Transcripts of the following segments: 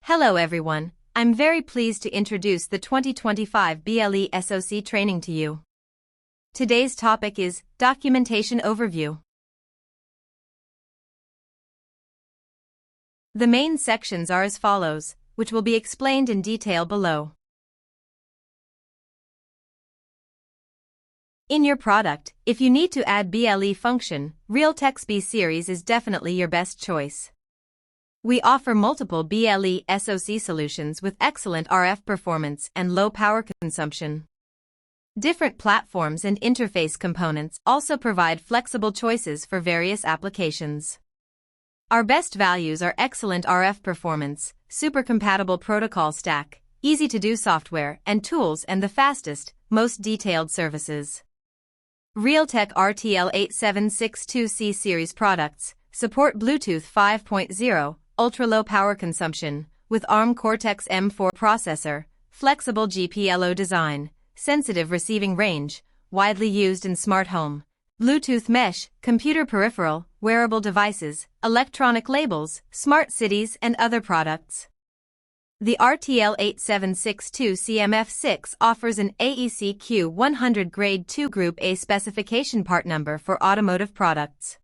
Hello everyone, I'm very pleased to introduce the 2025 BLE SoC training to you. Today's topic is Documentation Overview. The main sections are as follows, which will be explained in detail below. In your product, if you need to add BLE function, Realtek's B series is definitely your best choice. We offer multiple BLE SoC solutions with excellent RF performance and low power consumption. Different platforms and interface components also provide flexible choices for various applications. Our best values are excellent RF performance, super compatible protocol stack, easy-to-do software and tools, and the fastest, most detailed services. Realtek RTL8762C series products support Bluetooth 5.0, ultra-low power consumption, with ARM Cortex-M4 processor, flexible GPLO design, sensitive receiving range, widely used in smart home, Bluetooth mesh, computer peripheral, wearable devices, electronic labels, smart cities, and other products. The RTL8762CMF6 offers an AEC Q100 Grade 2 Group A specification part number for automotive products.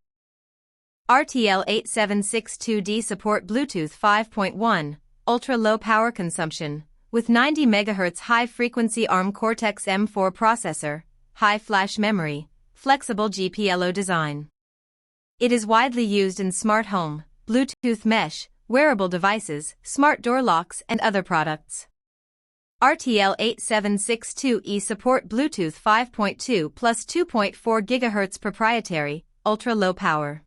RTL8762D support Bluetooth 5.1, ultra-low power consumption, with 90 MHz high-frequency ARM Cortex-M4 processor, high flash memory, flexible GPLO design. It is widely used in smart home, Bluetooth mesh, wearable devices, smart door locks, and other products. RTL8762E support Bluetooth 5.2 plus 2.4 GHz proprietary, ultra-low power.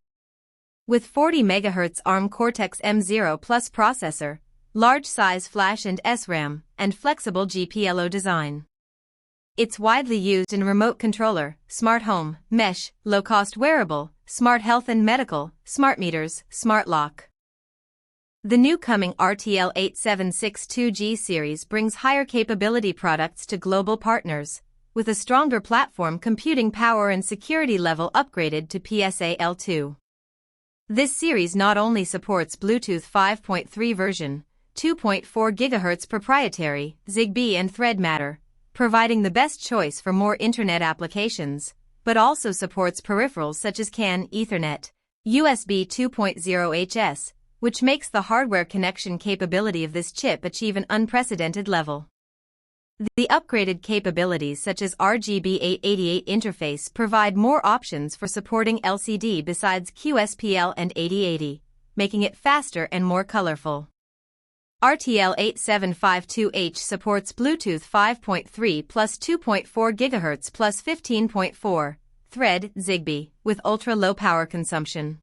With 40 MHz ARM Cortex-M0 Plus processor, large-size flash and SRAM, and flexible GPLO design. It's widely used in remote controller, smart home, mesh, low-cost wearable, smart health and medical, smart meters, smart lock. The new coming RTL8762G series brings higher capability products to global partners, with a stronger platform computing power and security level upgraded to PSA L2. This series not only supports Bluetooth 5.3 version, 2.4 GHz proprietary, Zigbee and Thread Matter, providing the best choice for more internet applications, but also supports peripherals such as CAN, Ethernet, USB 2.0 HS, which makes the hardware connection capability of this chip achieve an unprecedented level. The upgraded capabilities such as RGB 888 interface provide more options for supporting LCD besides QSPL and 8080, making it faster and more colorful. RTL8752H supports Bluetooth 5.3 plus 2.4 GHz plus 15.4 Thread Zigbee with ultra-low power consumption.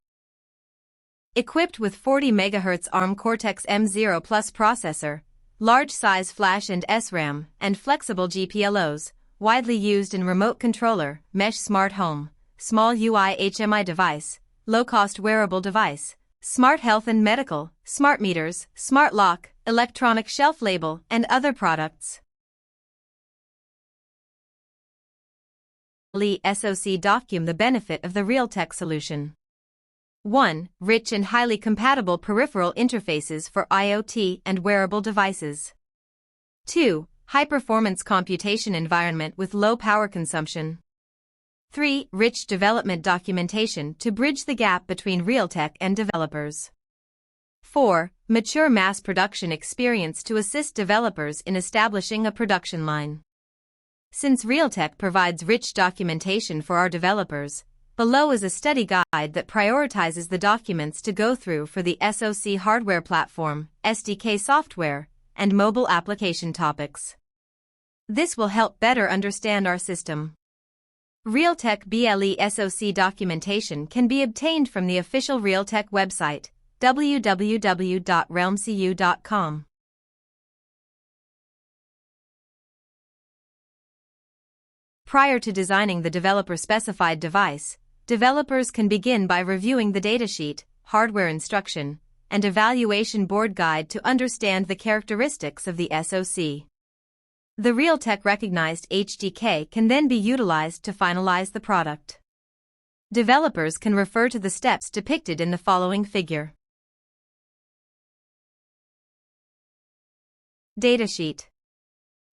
Equipped with 40 MHz ARM Cortex-M0 Plus processor, large-size flash and SRAM, and flexible GPLOs, widely used in remote controller, mesh smart home, small UI HMI device, low-cost wearable device, smart health and medical, smart meters, smart lock, electronic shelf label, and other products. BLE SoC document the benefit of the Realtek solution. 1. Rich and highly compatible peripheral interfaces for IoT and wearable devices. 2. High-performance computation environment with low power consumption. 3. Rich development documentation to bridge the gap between Realtek and developers. 4. Mature mass production experience to assist developers in establishing a production line. Since Realtek provides rich documentation for our developers, below is a study guide that prioritizes the documents to go through for the SoC hardware platform, SDK software, and mobile application topics. This will help better understand our system. Realtek BLE SoC documentation can be obtained from the official Realtek website, www.realmcu.com. Prior to designing the developer-specified device, developers can begin by reviewing the datasheet, hardware instruction, and evaluation board guide to understand the characteristics of the SoC. The Realtek recognized HDK can then be utilized to finalize the product. Developers can refer to the steps depicted in the following figure. Datasheet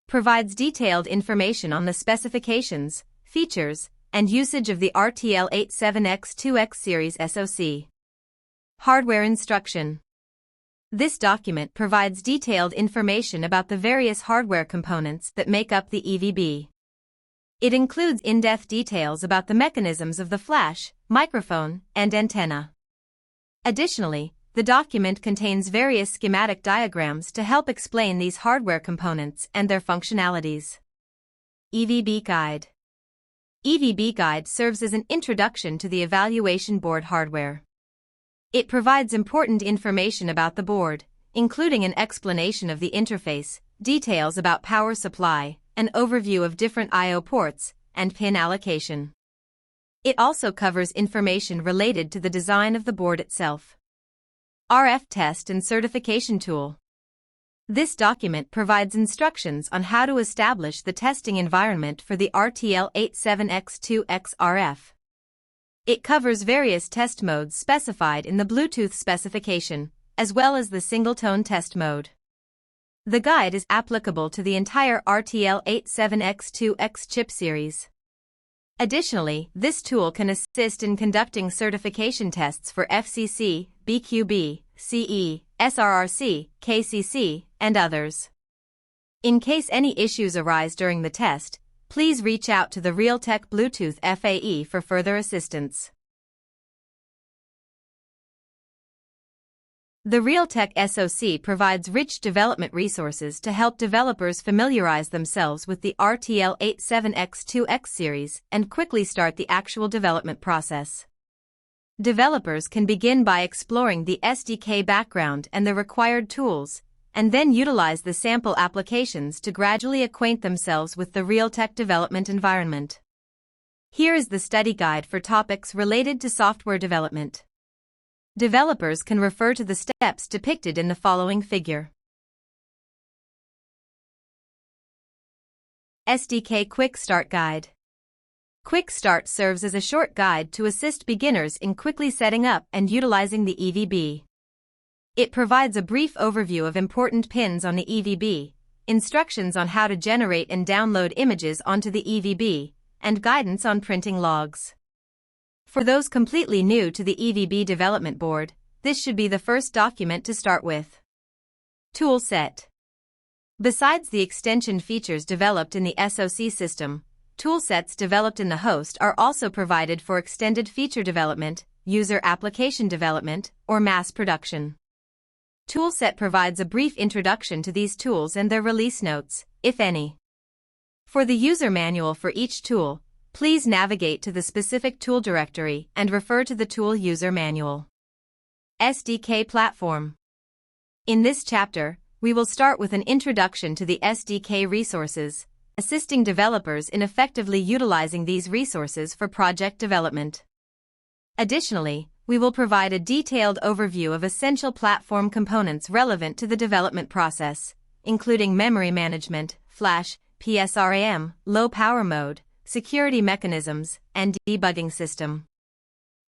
provides detailed information on the specifications, features, and usage of the RTL87X2X series SoC. Hardware instruction. This document provides detailed information about the various hardware components that make up the EVB. It includes in-depth details about the mechanisms of the flash, microphone, and antenna. Additionally, the document contains various schematic diagrams to help explain these hardware components and their functionalities. EVB Guide. EVB Guide serves as an introduction to the evaluation board hardware. It provides important information about the board, including an explanation of the interface, details about power supply, an overview of different I/O ports, and pin allocation. It also covers information related to the design of the board itself. RF Test and Certification Tool. This document provides instructions on how to establish the testing environment for the RTL87X2X RF. It covers various test modes specified in the Bluetooth specification, as well as the single-tone test mode. The guide is applicable to the entire RTL87X2X chip series. Additionally, this tool can assist in conducting certification tests for FCC, BQB, CE, SRRC, KCC, and others. In case any issues arise during the test, please reach out to the Realtek Bluetooth FAE for further assistance. The Realtek SoC provides rich development resources to help developers familiarize themselves with the RTL87X2X series and quickly start the actual development process. Developers can begin by exploring the SDK background and the required tools, and then utilize the sample applications to gradually acquaint themselves with the Realtek development environment. Here is the study guide for topics related to software development. Developers can refer to the steps depicted in the following figure. SDK Quick Start Guide. Quick Start serves as a short guide to assist beginners in quickly setting up and utilizing the EVB. It provides a brief overview of important pins on the EVB, instructions on how to generate and download images onto the EVB, and guidance on printing logs. For those completely new to the EVB development board, this should be the first document to start with. Tool set. Besides the extension features developed in the SoC system, toolsets developed in the host are also provided for extended feature development, user application development, or mass production. Toolset provides a brief introduction to these tools and their release notes, if any. For the user manual for each tool, please navigate to the specific tool directory and refer to the tool user manual. SDK Platform. In this chapter, we will start with an introduction to the SDK resources, assisting developers in effectively utilizing these resources for project development. Additionally, we will provide a detailed overview of essential platform components relevant to the development process, including memory management, flash, PSRAM, low power mode, security mechanisms, and debugging system.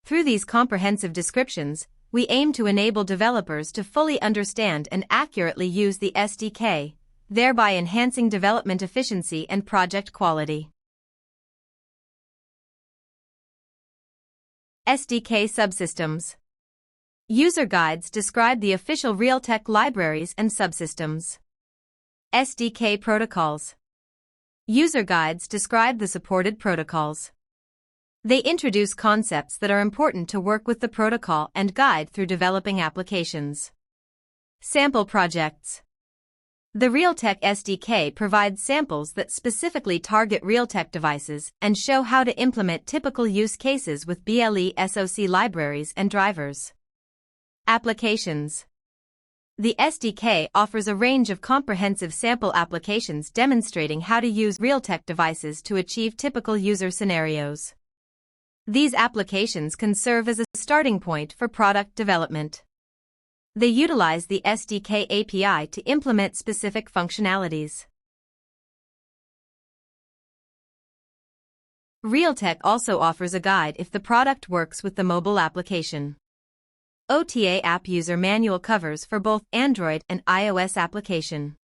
Through these comprehensive descriptions, we aim to enable developers to fully understand and accurately use the SDK, thereby enhancing development efficiency and project quality. SDK Subsystems. User guides describe the official Realtek libraries and subsystems. SDK Protocols. User guides describe the supported protocols. They introduce concepts that are important to work with the protocol and guide through developing applications. Sample projects. The Realtek SDK provides samples that specifically target Realtek devices and show how to implement typical use cases with BLE SoC libraries and drivers. Applications. The SDK offers a range of comprehensive sample applications demonstrating how to use Realtek devices to achieve typical user scenarios. These applications can serve as a starting point for product development. They utilize the SDK API to implement specific functionalities. Realtek also offers a guide if the product works with the mobile application. OTA App User Manual covers for both Android and iOS application.